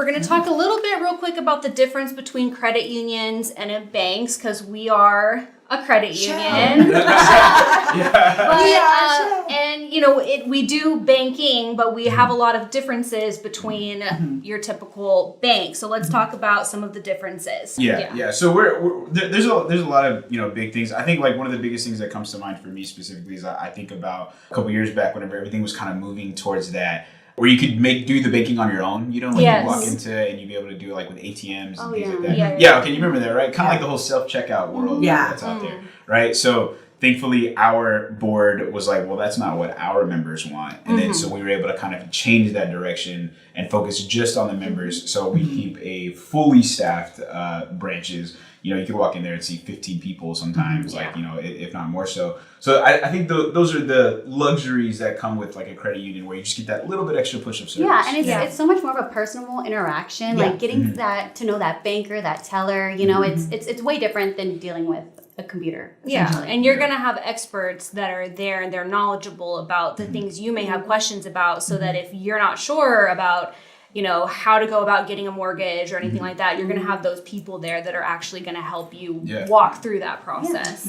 We're going to talk a little bit real quick about the difference between credit unions and banks, because we are a credit union. And you know, we do banking, but we have a lot of differences between your typical bank. So let's talk about some of the differences. Yeah. So there's a lot of, you know, big things. I think like one of the biggest things that comes to mind for me specifically is I think about a couple years back whenever everything was kind of moving towards that, where you could do the banking on your own, you know, like you walk into and you'd be able to do like with ATMs and things like that. Okay, you remember that, right? Kind of like the whole self-checkout world that's out there, right? So thankfully our board was like, well, that's not what our members want. And then so we were able to kind of change that direction and focus just on the members. So we keep a fully staffed branches. You know, you could walk in there and see 15 people sometimes, like, you know, if not more so. So I think those are the luxuries that come with like a credit union, where you just get that little bit extra push of service. Yeah, and it's so much more of a personal interaction, like getting to know that banker, that teller, you know, it's way different than dealing with a computer. Yeah, and you're going to have experts that are there and they're knowledgeable about the things you may have questions about, so that if you're not sure about, you know, how to go about getting a mortgage or anything like that, you're going to have those people there that are actually going to help you walk through that process.